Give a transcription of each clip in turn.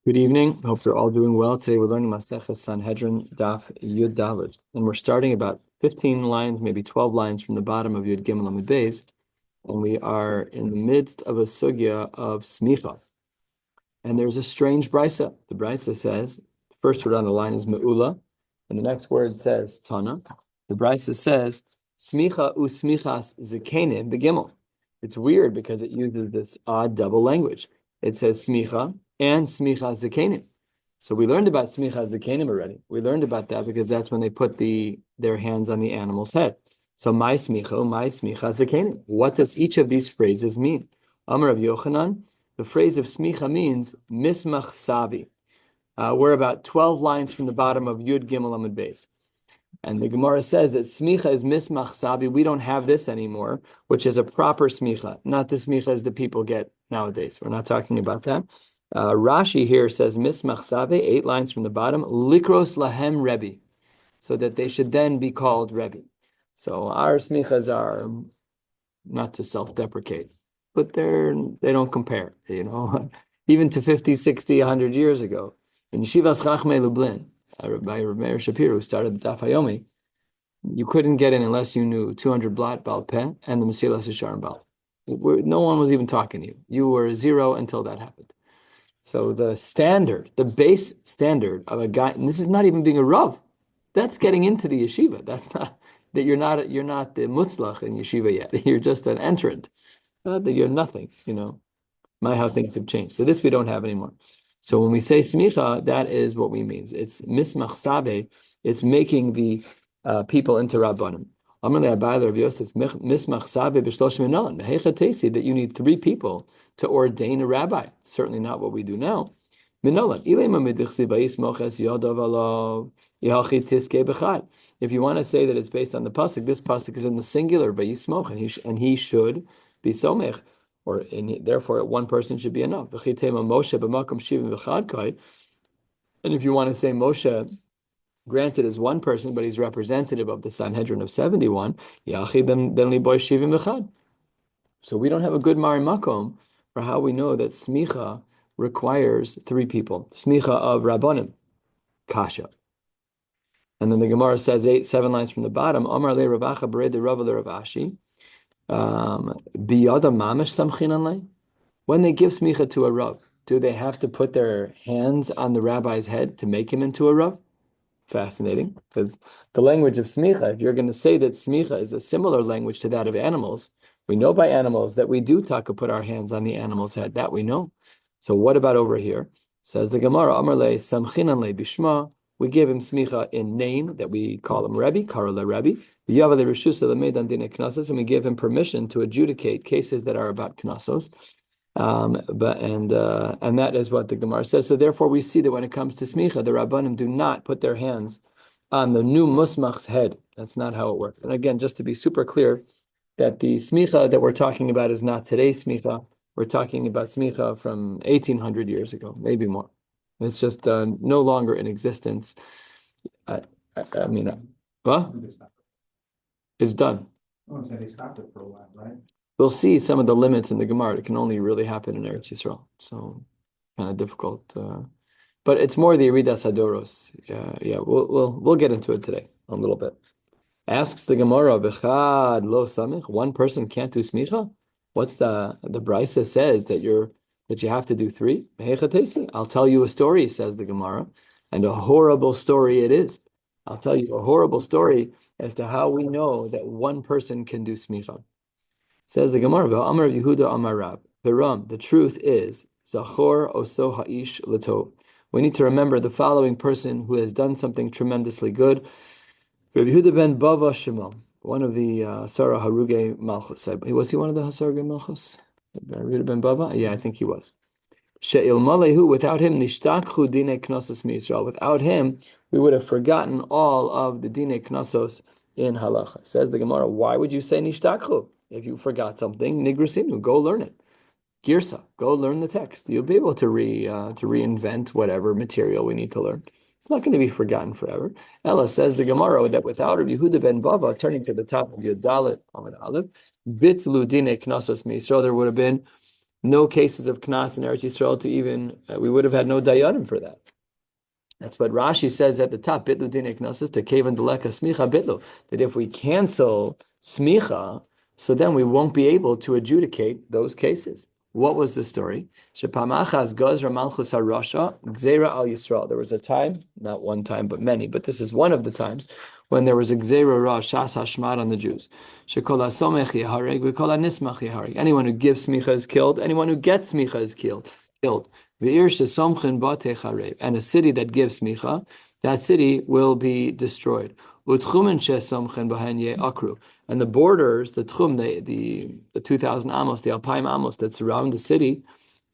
Good evening. Hope you're all doing well. Today we're learning Maseches Sanhedrin Daf Yud Daled, and we're starting about 15 lines, maybe 12 lines from the bottom of Yud Gimel Amud Beis, and we are in the midst of a sugya of smicha. And there's a strange brisa. The brisa says, the first word on the line is me'ula, and the next word says tana. The brisa says, smicha u smichas zekenim begimel. It's weird because it uses this odd double language. It says smicha and smicha zekenim. So we learned about smicha zekenim already. We learned about that because that's when they put their hands on the animal's head. So my smicha zekenim. What does each of these phrases mean? Amar Rav Yochanan. The phrase of smicha means mismach savi. We're about 12 lines from the bottom of Yud Gimel Amud Beis. And the Gemara says that smicha is mismach savi. We don't have this anymore, which is a proper smicha, not the smicha as the people get nowadays. We're not talking about that. Rashi here says mismach savi, 8 lines from the bottom, likros lahem Rebbe, so that they should then be called Rebbe. So our smichas are not to self-deprecate, but they don't compare, even to 50, 60, 100 years ago. In Yeshivas Chachmei Lublin, by Rabbi Shapiro, who started the Daf Yomi, you couldn't get in unless you knew 200 Blat Baal Peh and the Mesilas Yesharim Baal. No one was even talking to you. You were zero until that happened. So the base standard of a guy, and this is not even being a Rav, that's getting into the yeshiva. That's not that you're not the mutzlach in yeshiva yet. You're just an entrant. Not that you're nothing, My how things have changed. So this we don't have anymore. So when we say smicha, that is what we mean. It's mismach sabe. It's making the people into rabbanim. That you need 3 people to ordain a rabbi. Certainly not what we do now. If you want to say that it's based on the pasuk, this pasuk is in the singular, vayismoch, and he should be somech, therefore one person should be enough. And if you want to say Moshe, granted is one person, but he's representative of the Sanhedrin of 71, so we don't have a good Mari Makom for how we know that smicha requires 3 people. Smicha of Rabbanim, Kasha. And then the Gemara says 7 lines from the bottom, Amar le Ravacha Bered de Rava le Ravashi, Biyada Mamish Samchin Anlei. When they give smicha to a Rav, do they have to put their hands on the rabbi's head to make him into a Rav? Fascinating, because the language of smicha, if you're going to say that smicha is a similar language to that of animals, we know by animals that we do put our hands on the animal's head. That we know. So what about over here? Says the Gemara, Amar le Samchinan le Bishma. We give him smicha in name, that we call him Rebbe, Karole Rebbe. And we give him permission to adjudicate cases that are about knasos. And that is what the Gemara says. So therefore, we see that when it comes to smicha, the Rabbanim do not put their hands on the new musmach's head. That's not how it works. And again, just to be super clear, that the smicha that we're talking about is not today's smicha. We're talking about smicha from 1800 years ago, maybe more. It's just no longer in existence. What? It's done. Oh, so they stopped it for a while, right? We'll see some of the limits in the Gemara. It can only really happen in Eretz Yisrael. So kind of difficult. But it's more the Iridas Hadoros. We'll get into it today a little bit. Asks the Gemara, Bechad lo samich, one person can't do smicha? What's the Brisa says that you have to do 3? I'll tell you a story, says the Gemara, and a horrible story it is. I'll tell you a horrible story as to how we know that one person can do smicha. Says the Gemara, Amar Yehuda Amar Rab, the truth is, Zachor oso ha'ish l'tov. We need to remember the following person who has done something tremendously good. Rabbi Yehuda ben Bava Shemo, one of the Sarah Haruge Malchus. Was he one of the Haruge Malchus? Rabbi Yehuda ben Bava? Yeah, I think he was. She'ilmalehu, without him, nishtakhu dine knossos mi'Yisrael. Without him, we would have forgotten all of the dine knossos in halacha. Says the Gemara, why would you say nishtakhu? If you forgot something, nigrasinu, go learn it. Girsa, go learn the text. You'll be able to reinvent whatever material we need to learn. It's not going to be forgotten forever. Ella says the Gemara that without Rabbi Yehuda ben Bava, turning to the top of Yodalit Amid Aleph, Bitzlu Dine Knossos Meisrael, there would have been no cases of knas in Eretz Yisrael to even, we would have had no dayanim for that. That's what Rashi says at the top, bitlu dinei knossos to kevan deleka smicha bitlu, that if we cancel smicha, so then we won't be able to adjudicate those cases. What was the story? Shepamachas gazra malchus harasha gzeira al Yisrael. There was a time, not one time, but many, but this is one of the times when there was a gzeira ra shas hashmad on the Jews. Shekol hasomech yehareg v'kol hanismach yehareg. Anyone who gives smicha is killed. Anyone who gets smicha is killed. And a city that gives smicha, that city will be destroyed. And the borders, the tchum, the 2,000 amos, the alpayim amos that surround the city,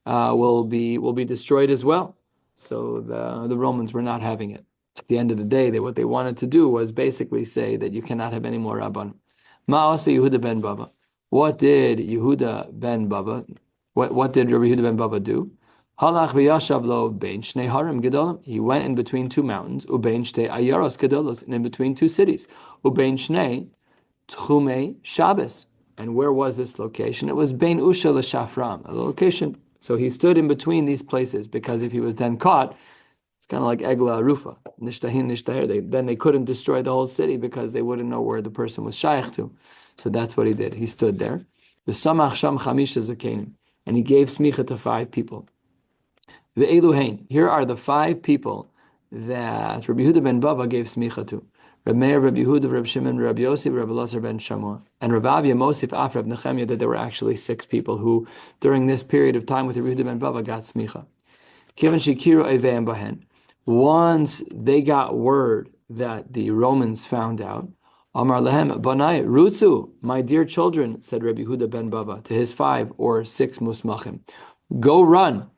will be destroyed as well. So the Romans were not having it. At the end of the day, what they wanted to do was basically say that you cannot have any more rabban. Ma'asa Yehuda ben Baba. What did Yehuda ben Baba? What did Rabbi Yehuda ben Baba do? Halach v'yashav lo bein shnei harim gedolim. He went in between two mountains, ubein shtei ayaros gedolos, and in between two cities, ubein shnei tchumei Shabbos. And where was this location? It was bein usha l'shafram, a location. So he stood in between these places because if he was then caught, it's kind of like egla arufa, nishtahin nishtahir. Then they couldn't destroy the whole city because they wouldn't know where the person was shaykh to. So that's what he did. He stood there. The samach sham chamisha zakenim, and he gave smicha to 5 people. Here are the 5 people that Rabbi Yehuda ben Baba gave smicha to. Rabbi Meir, Rabbi Yehuda, Rabbi Shimon, Rabbi Yosef, Rabbi Elazar ben Shammua. And Rabbi Avia, Mosif, Af, Rabbi Nechemia, that there were actually 6 people who, during this period of time with Rabbi Yehuda ben Baba, got smicha. Kivan shikiru eveim bahen. Once they got word that the Romans found out, Amar lehem banai rutzu, my dear children, said Rabbi Yehuda ben Baba to his 5 or 6 musmachim, go run.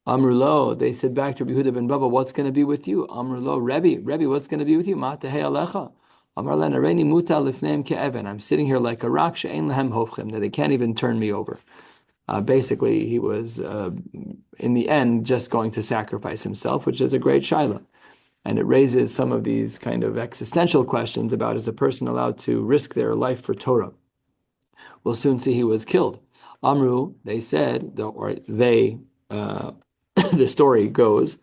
Amrulo, they said back to Rabbi Yehuda ben Baba, what's going to be with you? Amrulo, Rebbe, what's going to be with you? Matehei alecha. Amar len areni muta lifneim ke'even. I'm sitting here like a rock she'ein lehem hofchem, that they can't even turn me over. Basically, he was, in the end, just going to sacrifice himself, which is a great shaila. And it raises some of these kind of existential questions about, is a person allowed to risk their life for Torah? We'll soon see he was killed. Amru, they said, the story goes,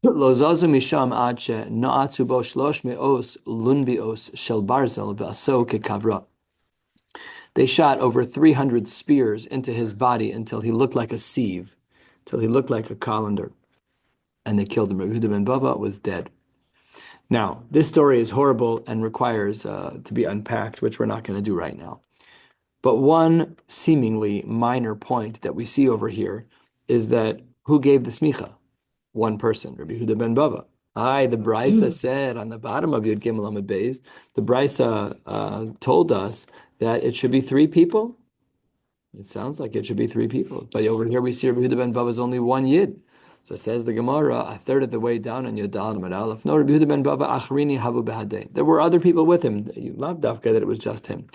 Lo zazu misham ad she'na'atzu bo 3 me'os lunbios shel barzel v'aso kekavra. They shot over 300 spears into his body until he looked like a sieve, till he looked like a colander. And they killed him. Rabbi Yehuda ben Baba was dead. Now, this story is horrible and requires to be unpacked, which we're not going to do right now. But one seemingly minor point that we see over here is that who gave the smicha? One person, Rabbi Yehuda ben Baba. The Brisa said on the bottom of Yud Gimel Amud Beis, the Brisa told us that it should be 3 people. It sounds like it should be 3 people. But over here we see Rabbi Yehuda ben Baba is only 1 yid. So says the Gemara, a third of the way down on Yud Amud Aleph. No, Rabbi Yehuda ben Baba achrini havu behadei. There were other people with him. Lav dafka that it was just him.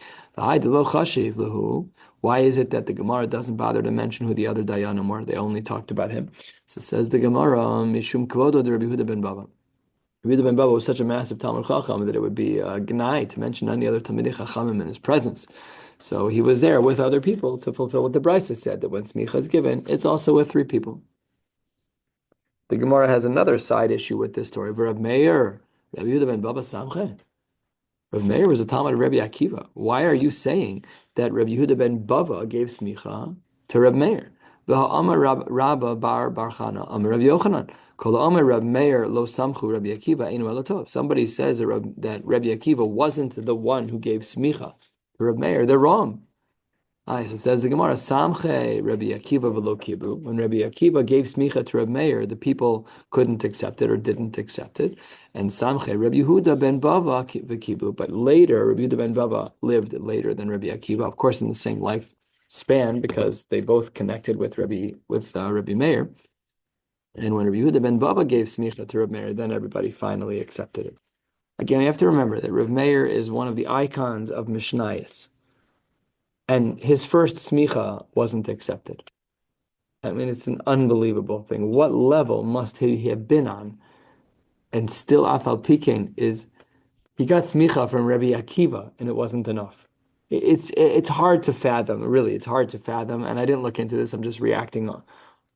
Why is it that the Gemara doesn't bother to mention who the other dayanim were? They only talked about him. So says the Gemara, mishum kvodo de Rabbi Yehuda ben Baba. Rabbi Yehuda ben Baba was such a massive Talmud Chacham that it would be a gnai to mention any other Talmidei Chachamim in his presence. So he was there with other people to fulfill what the Brisa said, that when smicha is given, it's also with 3 people. The Gemara has another side issue with this story. Rabbi Meir, Rabbi Yehuda ben Baba Samche. Rabbi Meir was a Talmud of Rabbi Akiva. Why are you saying that Rabbi Yehuda ben Baba gave smicha to Rabbi Meir? V'ha'amar Rabba bar Chana, Amar Rabbi Yochanan. Kol Amar Rabbi Meir lo samchu Rabbi Akiva einu elotov. Somebody says that Rabbi Akiva wasn't the one who gave smicha to Rabbi Meir. They're wrong. So it says the Gemara, Samche Rabbi Akiva v'lo kiblu. When Rabbi Akiva gave smicha to Rabbi Meir, the people couldn't accept it or didn't accept it. And Samche Rabbi Yehuda ben Bava v'kiblu. But later, Rabbi Yehuda ben Bava lived later than Rabbi Akiva, of course in the same life span, because they both connected with Rabbi Meir. And when Rabbi Yehuda ben Baba gave smicha to Rabbi Meir, then everybody finally accepted it. Again, you have to remember that Rabbi Meir is one of the icons of Mishnayos. And his first smicha wasn't accepted. I mean, it's an unbelievable thing. What level must he have been on? And still, Afal Pikein he got smicha from Rabbi Akiva, and it wasn't enough. It's hard to fathom, really. It's hard to fathom, and I didn't look into this. I'm just reacting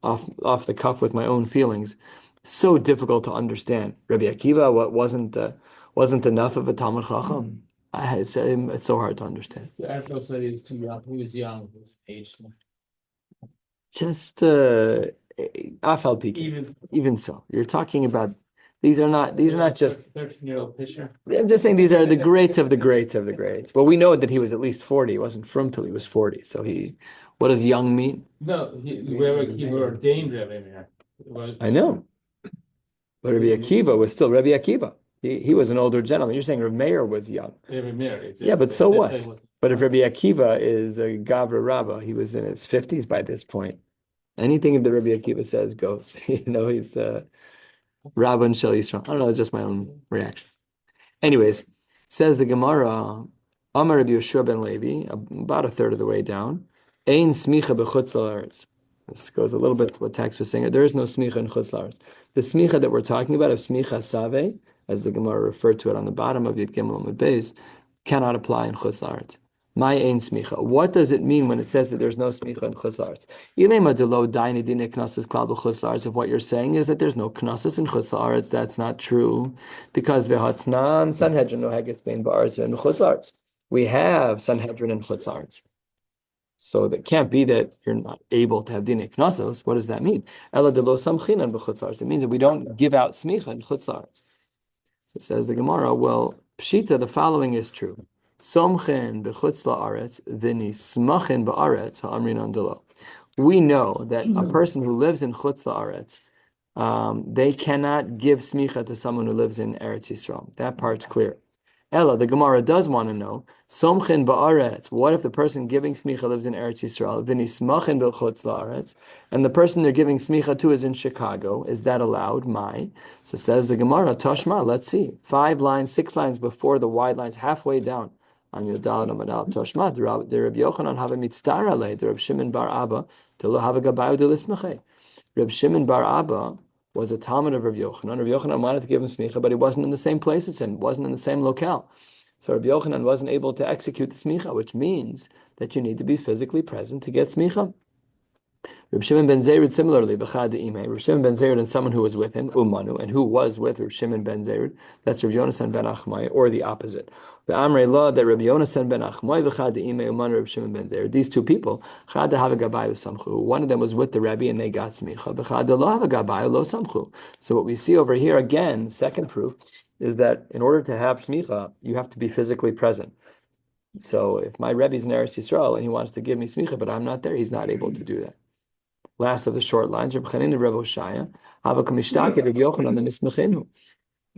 off the cuff with my own feelings. So difficult to understand. Rabbi Akiva, what wasn't enough of a Talmud Chacham. It's so hard to understand. So Phil said he was too young. He was young. He was age. Just Afal Even even so, you're talking about these are not just 13-year-old pitcher. I'm just saying these are the greats of the greats of the greats. Well, we know that he was at least 40. He wasn't from till he was 40. So what does young mean? No, he were ordained Rabbi Meir. I know. But Rabbi Akiva was still Rabbi Akiva. He was an older gentleman. You're saying Rabbi Meir was young. Rabbi Meir. Yeah, but so what? But if Rabbi Akiva is a Gavra Rabbah, he was in his 50s by this point. Anything that Rabbi Akiva says goes. He's Rabban Shel Yisrael. I don't know, just my own reaction. Anyways, says the Gemara, Amar Rabbi Yeshua ben Levi, about a third of the way down, Ein smicha b'chutz la'aretz. This goes a little bit to what Tax was saying. There is no smicha in chutz la'aretz. The smicha that we're talking about, of smicha save, as the Gemara referred to it on the bottom of Yud Gimel Amud Beis, cannot apply in chutz la'aretz. My ein smicha. What does it mean when it says that there's no smicha in chutz la'aretz? If what you're saying is that there's no knossos in chutz la'aretz, that's not true, because v'hatnan Sanhedrin no haggis bein ba'aretz and chutz la'aretz. We have Sanhedrin and chutz la'aretz. So that can't be that you're not able to have dinei knossos. What does that mean? Ela de lo samchinan b'chutz la'aretz. It means that we don't give out smicha in chutz la'aretz. So it says the Gemara, well, pshita, the following is true. Somchen b'chutz la'aretz v'nismachin ba'aretz ha'amrinan delo. We know that a person who lives in chutz la'aretz, they cannot give smicha to someone who lives in Eretz Yisrael. That part's clear. Ella, the Gemara does want to know, Somchen ba'aretz, what if the person giving smicha lives in Eretz Yisrael, v'nismachin b'chutz la'aretz, and the person they're giving smicha to is in Chicago, is that allowed? So says the Gemara, Tashma, let's see, 6 lines before the wide lines, halfway down, on Yodal and Amadal, Tashma, the Rabbi Yochanan have a mitzvah le, the Rabbi Shimon bar Abba, to lo have a gabayu de lismachei. Rabbi Shimon bar Abba was a Talmud of Rabbi Yochanan. Rabbi Yochanan wanted to give him smicha, but he wasn't in the same place as him, wasn't in the same locale. So Rabbi Yochanan wasn't able to execute the smicha, which means that you need to be physically present to get smicha. Rabbi Shimon ben Zayrid similarly, B'chad Imei, Rabbi Shimon ben Zayrid and someone who was with him, Umanu, and who was with Rabbi Shimon ben Zayrid, that's Rabbi Yonasan ben Achmai, or the opposite. The Amrei law that Rabbi Yonasan ben Achmai, B'chad Imei, Umanu, Rabbi Shimon ben Zayrid, these two people, Chad have a gabayu samchu. One of them was with the Rebbe and they got smicha. B'chad lo have a gabayu lo samchu. So what we see over here again, second proof, is that in order to have smicha, you have to be physically present. So if my Rebbe's in Eretz Yisrael and he wants to give me smicha, but I'm not there, he's not able to do that. Last of the short lines, Rabbi Chanina Rabbi Oshaya, Rabbi Yochanan the Mismechinu.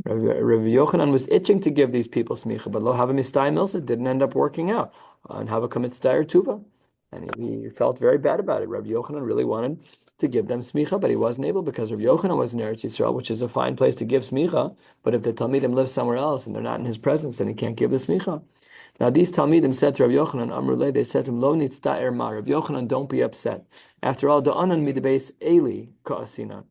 Rabbi Yochanan was itching to give these people smicha, but lo have a mistay milsa, didn't end up working out. And have a mitzvah tuva, and he felt very bad about it. Rabbi Yochanan really wanted to give them smicha, but he wasn't able because Rabbi Yochanan was in Eretz Yisrael, which is a fine place to give smicha. But if the talmidim live somewhere else and they're not in his presence, then he can't give the smicha. Now these talmidim said to Rabbi Yochanan, Amruleh, they said to him, Lo nitzta'er ma, Rabbi Yochanan, don't be upset. After all, da'anan midabeis Eli ka'asinan.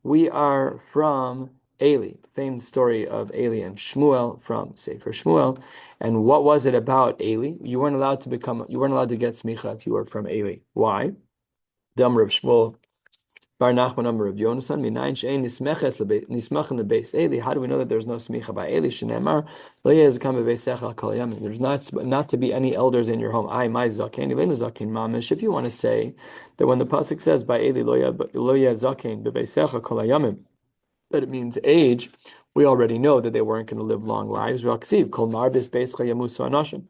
We are from Eli, the famous story of Eli and Shmuel from Sefer Shmuel. And what was it about Eli? You weren't allowed to get smicha if you were from Eli. Why? Dam Rav Shmuel Bar Nachman Amar Rav Yonasan minayin she'ein nismachin lebeis Eli. How do we know that there's no smicha by Eli? Shenemar lo yezkam beveisecha kol yamim. There's not to be any elders in your home. Ay my zaken ilenu zaken mamish. If you want to say that when the pasuk says by Eli lo yezkain beveisecha kol yamim, that it means age, we already know that they weren't going to live long lives. Kol marbis beischa yamusu anashim.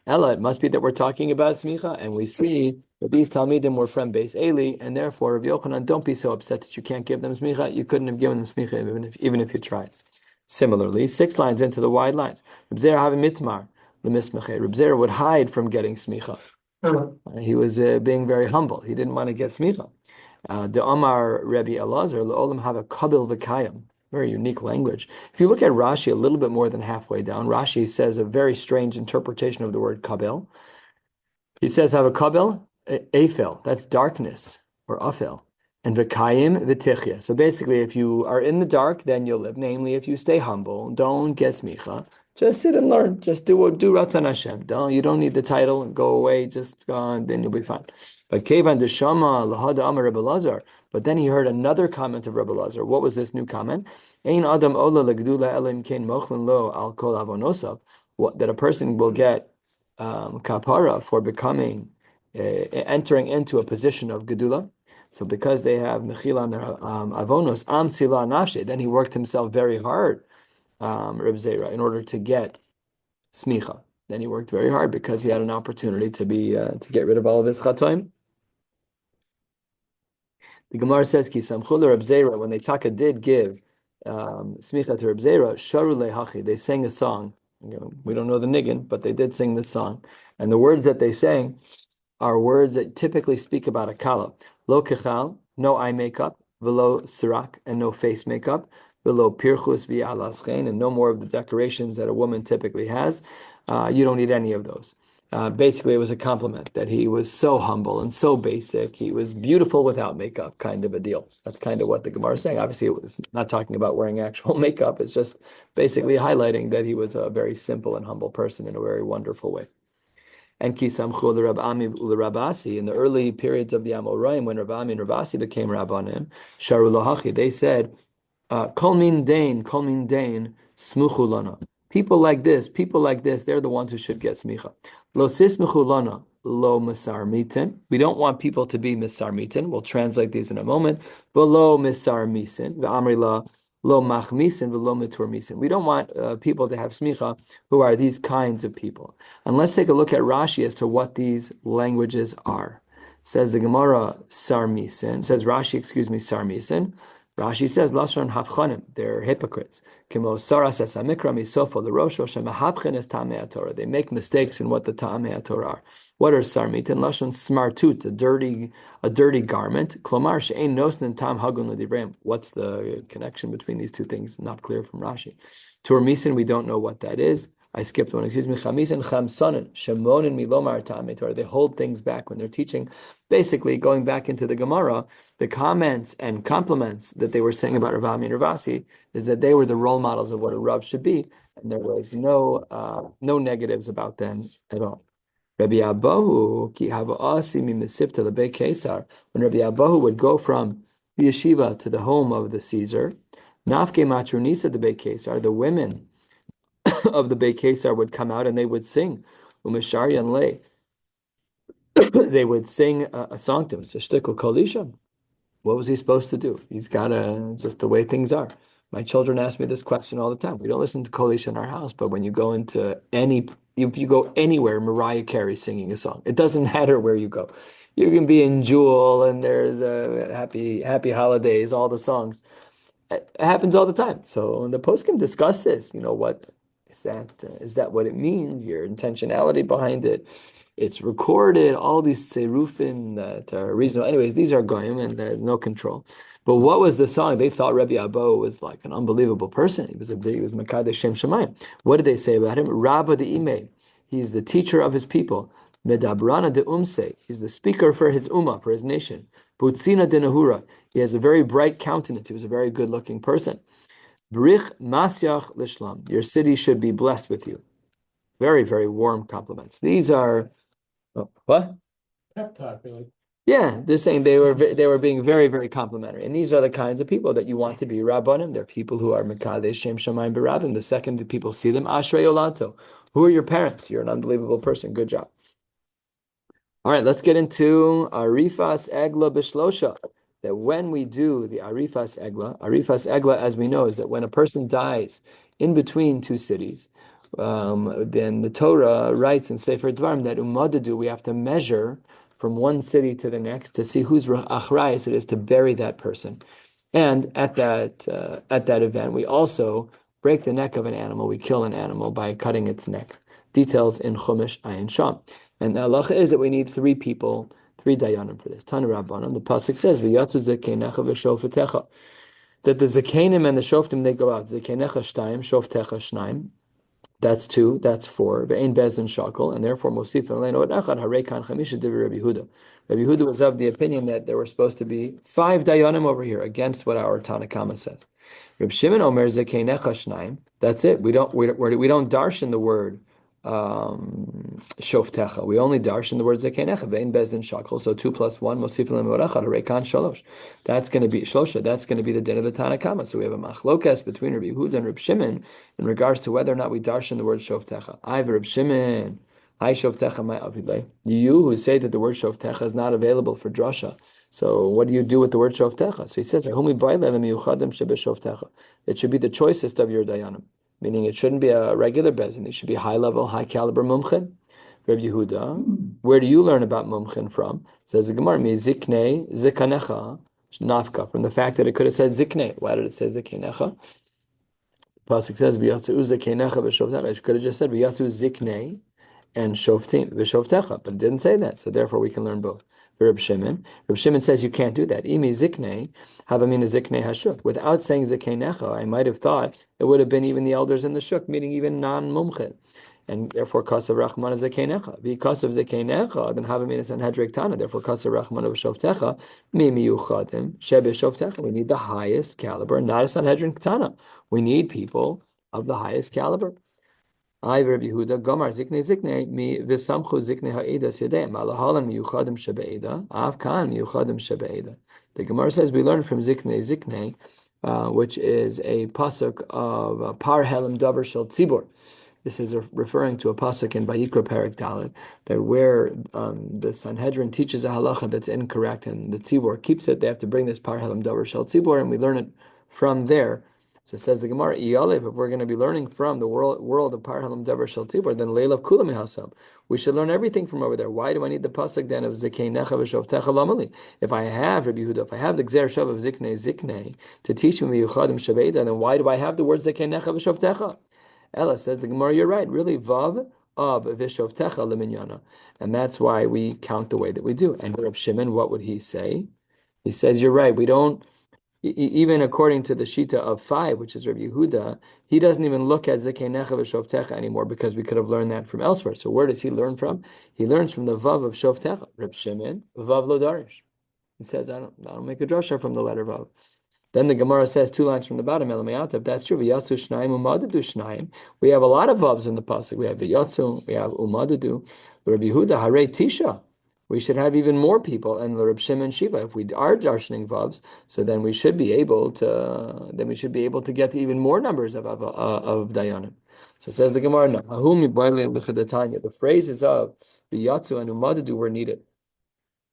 Ella, it must be that we're talking about smicha, and we see that these talmidim were from Beis Eli, and therefore, Rabbi Yochanan, don't be so upset that you can't give them smicha. You couldn't have given them smicha even if you tried. Similarly, 6 lines into the wide lines, Reb Zera have a mitmar lemismechei. Reb Zera would hide from getting smicha. He was being very humble. He didn't want to get smicha. The Amar Rebbe Elazar leolam have a kabil v'kayim. Very unique language. If you look at Rashi a little bit more than halfway down, Rashi says a very strange interpretation of the word kabel. He says, have a kabel, afel, that's darkness, or afel, and v'kayim v'tichya. So basically, if you are in the dark, then you'll live. Namely, if you stay humble, don't get smicha, Just sit and learn. Just do Ratzon Hashem. You don't need the title. Go away. Just go on, then you'll be fine. But Kevan Deshama Lahada Amar Rebbe Lazar. But then he heard another comment of Rebbe Lazar. What was this new comment? Ein Adam Ola Legdula Elim Kain Mochlin Lo Al Kol Avonosav. That a person will get kapara for becoming entering into a position of gedula. So because they have mechila avonos am tzila nafshe, then he worked himself very hard. Reb Zera, in order to get smicha. Then he worked very hard because he had an opportunity to get rid of all of his chatoim. The Gemara says, "Ki samchul Reb Zera." When they did give smicha to Reb Zera, sharu lehachi. They sang a song. We don't know the niggin, but they did sing this song, and the words that they sang are words that typically speak about a kala. Lo kechal, no eye makeup, velo sirak, and no face makeup. Below pirchus v'alaschein, and no more of the decorations that a woman typically has. You don't need any of those. Basically, it was a compliment that he was so humble and so basic. He was beautiful without makeup, kind of a deal. That's kind of what the Gemara is saying. Obviously, it was not talking about wearing actual makeup. It's just basically highlighting that he was a very simple and humble person in a very wonderful way. And Kisamchu the Rab Ami Rabasi, in the early periods of the Amoraim, when Rab Ami and Rabasi became Rabbanim, Sharu Lahachi, they said, Kol min dain, smuchu lana. People like this, they're the ones who should get smicha. Lo sismuchu lana, lo misar mitin. We don't want people to be misar mitin. We'll translate these in a moment. V'lo misar misin, v'amri la lo machmisin, v'lo mitur misin. We don't want people to have smicha who are these kinds of people. And let's take a look at Rashi as to what these languages are. Says the Gemara, sarmisin. Says Rashi, sarmisin. Rashi says, Lashon Havchanim, they're hypocrites. Kimo Saras es Amikra Misofo, the Rosho Shemahabchen es Tamei Torah. They make mistakes in what the Tamei Torah are. What are Sarmit? And Lashon Smartut, a dirty garment. Klomar She'ein Nosnin Tam Hagun L'Divrem. What's the connection between these two things? Not clear from Rashi. Turmisin, we don't know what that is. I skipped one. Chamisin Chamsonin, Shemonin Milomar Tamei Torah. They hold things back when they're teaching. Basically, going back into the Gemara, the comments and compliments that they were saying about Rav Ami and Ravasi is that they were the role models of what a Rav should be, and there was no negatives about them at all. Rabbi Abahu ki hava'asi mimisifta lebei Kesar. When Rabbi Abahu would go from the yeshiva to the home of the Caesar, nafke matrunisa the Beit Kesar, the women of the Beit Kesar would come out and they would sing umesharian lei. They would sing a song to him. It's a shtickle kolisha. What was he supposed to do? He's got to, just the way things are. My children ask me this question all the time. We don't listen to Kolish in our house, but when you go into if you go anywhere, Mariah Carey singing a song. It doesn't matter where you go. You can be in Jewel and there's happy holidays, all the songs. It happens all the time. So the poskim discuss this. What is that? Is that what it means? Your intentionality behind it. It's recorded, all these tserufim that are reasonable. Anyways, these are goyim and no control. But what was the song? They thought Rabbi Abo was like an unbelievable person. He was Makadesh Shem Shemayim. What did they say about him? Rabba de Ime. He's the teacher of his people. Medabrana de Umse. He's the speaker for his ummah, for his nation. Butzina de Nahura. He has a very bright countenance. He was a very good-looking person. Brich Masyach Lishlam. Your city should be blessed with you. Very, very warm compliments. These are what? Pep talk, really. Yeah, they're saying they were being very, very complimentary. And these are the kinds of people that you want to be Rabbanim. They're people who are Mekadesh Shem Shamayim B'Rabbim. The second that people see them, Ashrei Olato. Who are your parents? You're an unbelievable person. Good job. All right, let's get into Arifas Egla Bishlosha. That when we do the Arifas Egla, as we know, is that when a person dies in between two cities, then the Torah writes in Sefer Dvarim that umadadu, we have to measure from one city to the next to see whose achrayus it is to bury that person. And at that event, we also break the neck of an animal. We kill an animal by cutting its neck. Details in Chumash Ayin Sham. And the halacha is that we need three people, three dayanim for this. Tanu Rabbanan. The pasuk says, "V'yatzu zekenecha v'shofetecha," that the zekenim and the shoftim they go out. Zekenecha shtayim, shoftecha shnaim. That's 2, that's 4. Ve'ein bezdin shakel, and therefore mosif aleinu et echad harekan chamisha divrei Rabbi Yehuda. Rabbi Yehuda was of the opinion that there were supposed to be 5 dayanim over here against what our Tanakama says. Reb Shimon Omer Zekeinecha Shnaim. That's it. We don't darshan the word shoftecha. We only darshan the word zekeinecha. Vein bezdin shakol. So 2 plus 1 mosif lemeorachad rekan shalosh. That's going to be shlosha. That's going to be the din of the Tanakama. So we have a machlokas between Rabbi Yehuda and Reb Shimon in regards to whether or not we darshan the word shoftecha. I've Reb Shimon. Hi shoftecha my avidle. You who say that the word shoftecha is not available for drasha. So what do you do with the word shoftecha? So he says, it should be the choicest of your dayanim. Meaning it shouldn't be a regular bezin. It should be high level, high caliber mumchen. Rabbi Yehuda, where do you learn about mumchen from? It says the Gemara, mi ziknei zikanecha nafka, from the fact that it could have said ziknei. Why did it say zikanecha? Pasuk says v'yatzu zikanecha v'shovtecha. It could have just said v'yatzu ziknei and shoftim v'shovtecha, but it didn't say that. So therefore we can learn both. Reb Shimon says you can't do that. Imi ziknei, havamina ziknei hashuk. Without saying ziknecha, I might have thought it would have been even the elders in the shuk, meaning even non-mumchin. And therefore, kasav rachmana ziknecha. Because of ziknecha, then havamina sanhedrin tana. Therefore, kasav rachmana v'shovtecha, mimi yuchadim shebe shoftecha. We need the highest caliber, not a sanhedrin tana. We need people of the highest caliber. I Rabbi Yehuda Gomar Zikne mi v'samchu Zikne ha'edas yadayim alahalan miyuchadim shebe'eda avkan miyuchadim shebe'eda. The Gemara says we learn from Zikne, which is a pasuk of Par Helam Davar Shel Tzibor. This is referring to a pasuk in Vayikra Perek Dalet that where the Sanhedrin teaches a halacha that's incorrect and the Tzibor keeps it. They have to bring this Par Helam Davar Shel Tzibor, and we learn it from there. So it says the Gemara, if we're going to be learning from the world of Par Halam Davar Shel Tibor, then Leilav Kula Mihasam. We should learn everything from over there. Why do I need the pasuk then of Zekeinecha v'Shovtecha Lamali? If I have Rabbi Yehuda, if I have the Gzer Shav of Ziknei to teach me Yuchadim Shabeida, then why do I have the words Zekeinecha v'Shovtecha? Ella says the Gemara, you're right. Really, Vav of v'Shovtecha Leminyana, and that's why we count the way that we do. And Reb Shimon, what would he say? He says, you're right. We don't. Even according to the Shita of 5, which is Rabbi Yehuda, he doesn't even look at Zekeinecha v'Shovtecha anymore because we could have learned that from elsewhere. So where does he learn from? He learns from the Vav of Shovtecha. Reb Shimon, Vav lo darish. He says, I don't make a drasha from the letter Vav. Then the Gemara says 2 lines from the bottom, if that's true, v'yatzu shnayim umadadu shnayim. We have a lot of Vavs in the pasuk. We have v'yatzu, we have umadadu. Rabbi Yehuda, harei tisha. We should have even more people, and the Reb Shimon Shiva. If we are darshaning vavs, so then we should be able to. Then we should be able to get to even more numbers of dayanim. So it says the Gemara. The phrases of v'yatzu and umadadu were needed.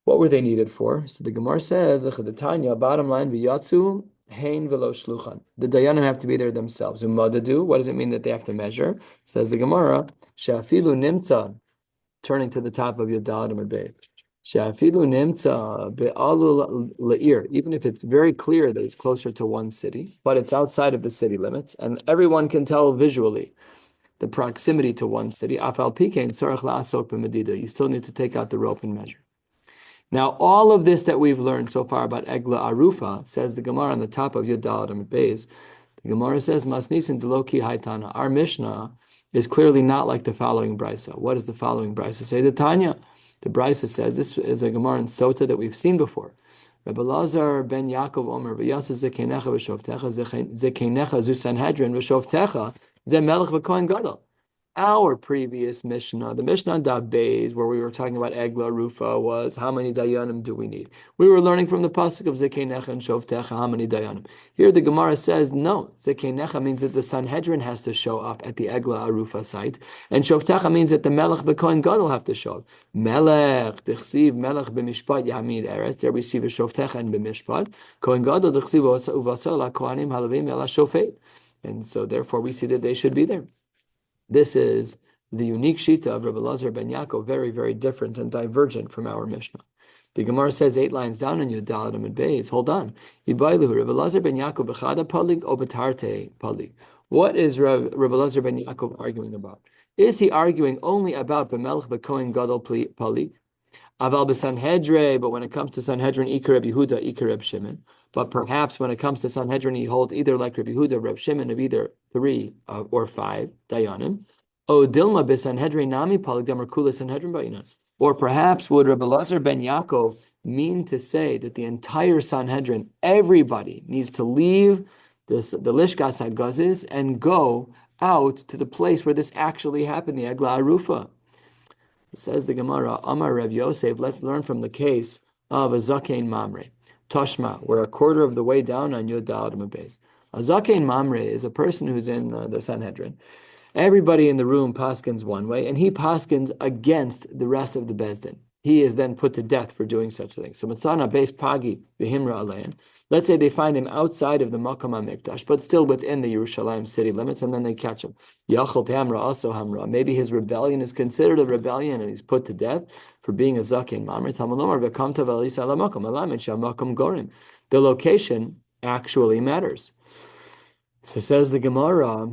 What were they needed for? So the Gemara says the bottom line v'yatzu hein v'lo shluchan. The dayanim have to be there themselves. Umadadu. What does it mean that they have to measure? Says the Gemara. She'afilu nimtza. Turning to the top of your Dalet Amud Beis. She'afilu nimtza be'alu la'ir, even if it's very clear that it's closer to one city, but it's outside of the city limits, and everyone can tell visually the proximity to one city. Afal pikein tzarich la'asok b'medida. You still need to take out the rope and measure. Now, all of this that we've learned so far about Egla Arufa, says the Gemara on the top of your Dalet Amud Beis. The Gemara says Masnisin Deloki Haitana. Our Mishnah is clearly not like the following brisa. What does the following brisa say? The Tanya. The brisa says, this is a Gemara in Sota that we've seen before. Rabbi Lazar ben Yaakov Omer, v'yatzu zekeinecha v'shovtecha, zekeinecha zu Sanhedrin v'shovtecha, ze melech v'kohen gadol. Our previous Mishnah, the Mishnah on Daf Beis, where we were talking about Egla Rufa, was how many dayanim do we need? We were learning from the pasuk of Zekeinecha and Shovtecha how many dayanim. Here the Gemara says no. Zekeinecha means that the Sanhedrin has to show up at the Egla Arufa site, and Shovtecha means that the Melech b'Kohen Gadol have to show up. Melech d'chsiv Melech b'Mishpat Yamid Eretz. There we see Shovtecha and b'Mishpat. Kohen Gadol d'chsiv uvasol haKohanim halavim ela Shofet. And so therefore we see that they should be there. This is the unique shita of Rabbi Lazar ben Yaakov, very, very different and divergent from our Mishnah. The Gemara says 8 lines down in Yud Dalet Amud Beis. Hold on. Rabbi Lazar ben Yaakov b'chada palig o b'tarte palig. What is Rabbi Lazar ben Yaakov arguing about? Is he arguing only about b'melech b'kohen gadol palig? Aval b'Sanhedrin, but when it comes to Sanhedrin, Ikar Rabbi Yehuda, Ikar Reb Shimon. But perhaps when it comes to Sanhedrin, he holds either like Rabbi Yehuda, Reb Shimon of either 3 or 5 dayanim. O dilma b'Sanhedrin nami paligdam or kula Sanhedrin ba'inan. Or perhaps would Rabbi Elazar ben Yaakov mean to say that the entire Sanhedrin, everybody needs to leave the Lishkas HaGazis and go out to the place where this actually happened, the Egla Arufa. Says the Gemara, Amar Rav Yosef, let's learn from the case of a Zakein Mamre. Toshma, we're a quarter of the way down on Yud Daled Mabez. A Zakein Mamre is a person who's in the Sanhedrin. Everybody in the room paskins one way, and he paskins against the rest of the Bezdin. He is then put to death for doing such a thing. So Matzana Beis Pagi V'Himra Alein. Let's say they find him outside of the Makam HaMikdash, but still within the Yerushalayim city limits, and then they catch him. Yachol Tamra also Hamra. Maybe his rebellion is considered a rebellion, and he's put to death for being a Zakin Mamre. Tamalomar V'Kamta V'Alisa Lamakam Alamed Shamakam Gorim. The location actually matters. So says the Gemara,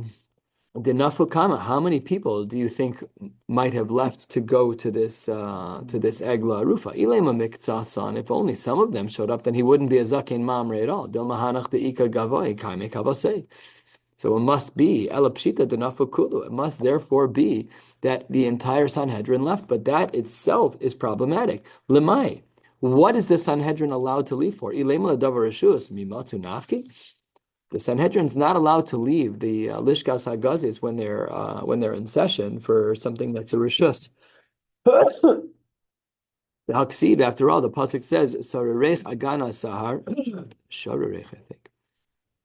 the Nafukama, how many people do you think might have left to go to this Egla Arufa? Ilema Miktsasan. If only some of them showed up, then he wouldn't be a Zakein Mamre at all. Dilmahanach de Ika Gavoy Kaime Kavase. So it must be Elapshita de Nafukulu. It must therefore be that the entire Sanhedrin left, but that itself is problematic. Lemai. What is the Sanhedrin allowed to leave for? Ilema Davar Rishus Mimatu Nafki. The Sanhedrin's not allowed to leave the Lishkas HaGazis when they're in session for something that's a rishus. The Haksiv, after all, the pasuk says, "Sararech agana sahar," Shararech, I think.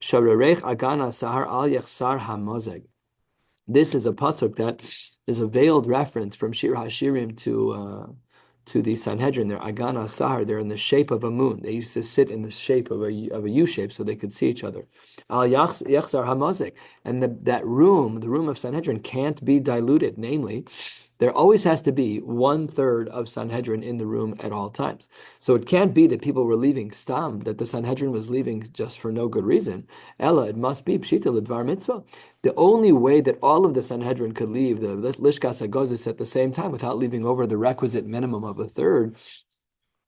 Shararech agana sahar al yechsar hamozeg. This is a pasuk that is a veiled reference from Shir Hashirim to the Sanhedrin. They're agana sahar. They're in the shape of a moon. They used to sit in the shape of a U shape so they could see each other. Al yachzar hamazek, and that room, the room of Sanhedrin, can't be diluted. Namely, there always has to be 1/3 of Sanhedrin in the room at all times. So it can't be that people were leaving stam, that the Sanhedrin was leaving just for no good reason. Ella, it must be pshita l'dvar mitzvah. The only way that all of the Sanhedrin could leave the Lishkas HaGazis at the same time without leaving over the requisite minimum of 1/3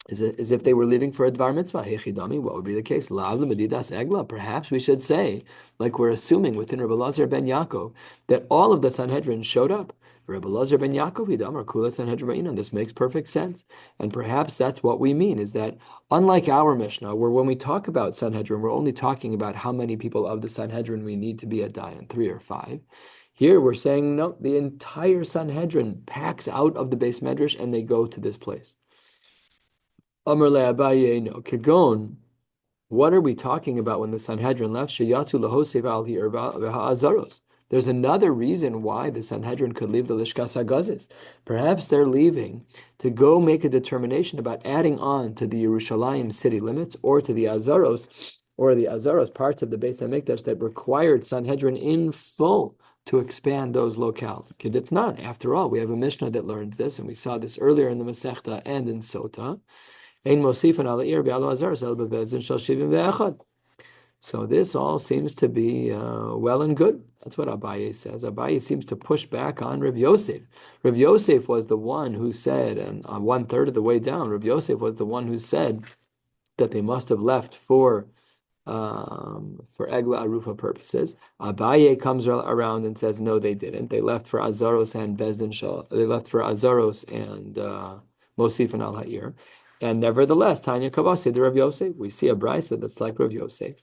is if they were leaving for a dvar mitzvah. Hechidami, what would be the case? Lav l'medidas egla. Perhaps we should say, like we're assuming within Rabbi Elazar ben Yaakov, that all of the Sanhedrin showed up. Rabbi Elazar ben Yaakov, Hidamar Kula Sanhedrin. This makes perfect sense. And perhaps that's what we mean, is that unlike our Mishnah, where when we talk about Sanhedrin, we're only talking about how many people of the Sanhedrin we need to be a dayan, 3 or 5. Here we're saying, no, the entire Sanhedrin packs out of the Beis Medrash and they go to this place. Amar le'Abaye, no. Kagon, what are we talking about when the Sanhedrin left? Sheyatzu lahosev al v'ha'azaros. There's another reason why the Sanhedrin could leave the Lishkas HaGazis. Perhaps they're leaving to go make a determination about adding on to the Yerushalayim city limits or to the Azaros, parts of the Beis HaMikdash that required Sanhedrin in full to expand those locales. Keditnan, after all, we have a Mishnah that learns this, and we saw this earlier in the Masechta and in Sota. So this all seems to be well and good. That's what Abaye says. Abaye seems to push back on Rav Yosef. Rav Yosef was the one who said, and on 1/3 of the way down, Rav Yosef was the one who said that they must have left for Egla Arufa purposes. Abaye comes around and says, no, they didn't. They left for Azaros and Bezdin Shal. They left for Azaros and Mosif and Al Ha'ir. And nevertheless, Tanya Kabasi, the Rav Yosef, we see a brisa that's like Rav Yosef.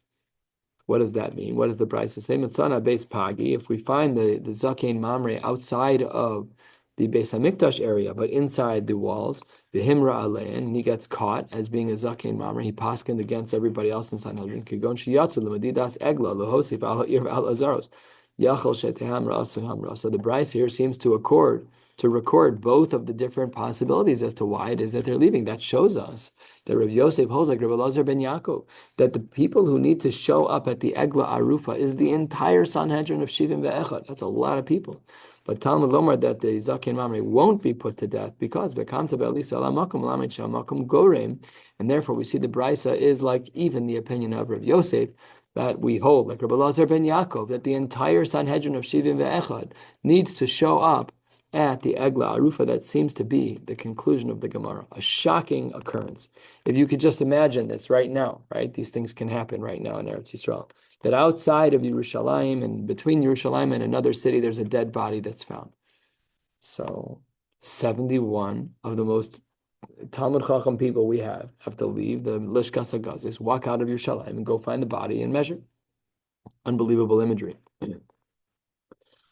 What does that mean? What does the brisa say? Mitzana Beis Pagi. If we find the Zakein Mamre outside of the Beis Hamikdash area, but inside the walls, V'Himra Alein, and he gets caught as being a Zakein Mamre, he paskined against everybody else in Sanhedrin. Kigon Shiyatzu L'Madidas Egla L'Hosif Al Ha'ir Al Azaros Yachol Shetehamra Asuhamra. So the brisa here seems to record both of the different possibilities as to why it is that they're leaving. That shows us that Rabbi Yosef holds, like Rabbi Elazar ben Yaakov, that the people who need to show up at the Egla Arufa is the entire Sanhedrin of Shivim Ve'echad. That's a lot of people. But Talmud Lomar that the Zakein Mamre won't be put to death because V'kamta Be'alisa Alamakum Lamed Shamakum Gorem, and therefore we see the brisa is like even the opinion of Rabbi Yosef, that we hold, like Rabbi Elazar ben Yaakov, that the entire Sanhedrin of Shivim Ve'echad needs to show up at the Egla Arufa. That seems to be the conclusion of the Gemara. A shocking occurrence. If you could just imagine this right now, right? These things can happen right now in Eretz Yisrael. That outside of Yerushalayim and between Yerushalayim and another city, there's a dead body that's found. So 71 of the most Talmud Chacham people we have to leave the Lishkas HaGazis, walk out of Yerushalayim and go find the body and measure. Unbelievable imagery.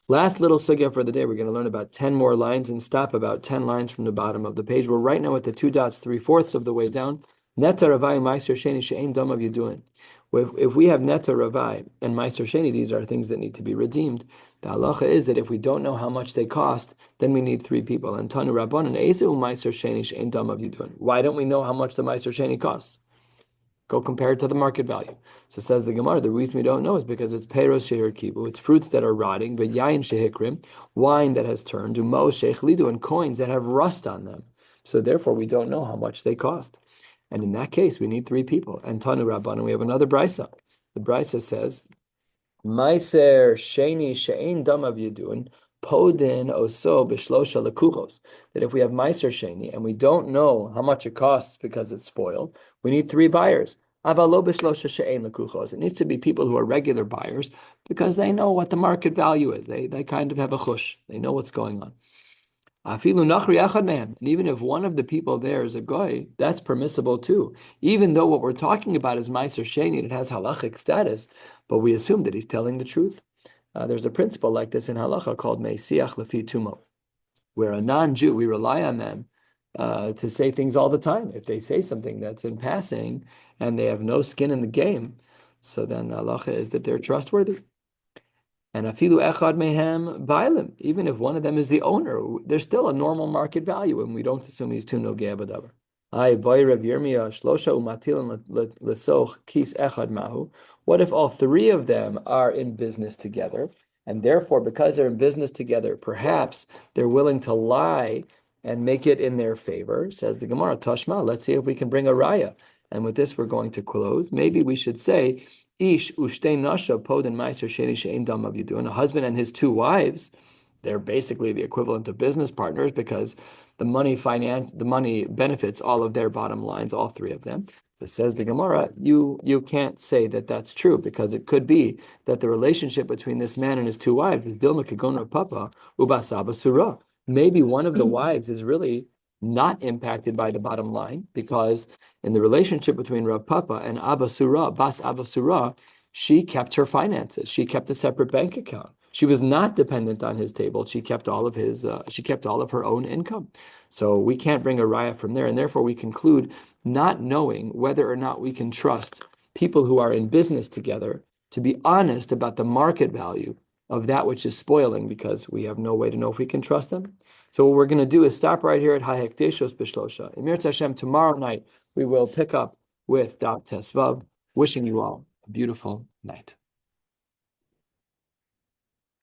Last little sugya for the day, we're going to learn about 10 more lines and stop about 10 lines from the bottom of the page. We're right now at the 2 dots, 3/4 of the way down. Neta Ravai Meiser Sheni She'ein Dam of Yiduen. If we have Neta Ravai and Meiser Sheni, these are things that need to be redeemed. The halacha is that if we don't know how much they cost, then we need 3 people. And Tanu Rabbanan Eizeu Meiser Sheni She'ein Dam of Yiduen. Why don't we know how much the Meiser Sheni costs? Go compare it to the market value. So says the Gemara, the reason we don't know is because it's peiros she'ir kibu, it's fruits that are rotting, but yain shehikrim, wine that has turned, umo sheichlidu, and coins that have rust on them. So therefore, we don't know how much they cost. And in that case, we need 3 people. And Tanu Rabbanan, we have another brisa. The brisa says, Meiser sheni she'ein dam of yidun, podin oso b'shlosha lekuchos. That if we have Meiser sheni and we don't know how much it costs because it's spoiled, we need 3 buyers. Avalo b'shlosha she'ein lekuchos. It needs to be people who are regular buyers because they know what the market value is. They kind of have a chush. They know what's going on. Afilu nachri echad mehem. And even if one of the people there is a goy, that's permissible too. Even though what we're talking about is Meiser sheni, it has halachic status, but we assume that he's telling the truth. There's a principle like this in halacha called meisiach lefi tumo, where a non-Jew, we rely on them to say things all the time. If they say something that's in passing and they have no skin in the game, so then halacha is that they're trustworthy. And afilu echad mehem bailim, even if one of them is the owner, there's still a normal market value, and we don't assume he's too nogeh b'davar. What if all 3 of them are in business together, and therefore, because they're in business together, perhaps they're willing to lie and make it in their favor? Says the Gemara, Tashma, let's see if we can bring a raya. And with this, we're going to close. Maybe we should say, Ish ushtei nasha podin meiser sheni she'ein dam of yidun. A husband and his 2 wives, they're basically the equivalent of business partners because the money benefits all of their bottom lines, all 3 of them. It says the Gemara, you can't say that that's true because it could be that the relationship between this man and his 2 wives is Dilma Kagona Papa Ubasaba Surah. Maybe one of the wives is really not impacted by the bottom line because in the relationship between Rav Papa and Abba Surah, Bas Abba Surah, she kept her finances. She kept a separate bank account. She was not dependent on his table. She kept all of her own income. So we can't bring a raya from there. And therefore we conclude not knowing whether or not we can trust people who are in business together to be honest about the market value of that which is spoiling because we have no way to know if we can trust them. So what we're going to do is stop right here at Hayekdeshos B'Shlosha. Emir Hashem, tomorrow night we will pick up with Daf Tesvav. Wishing you all a beautiful night.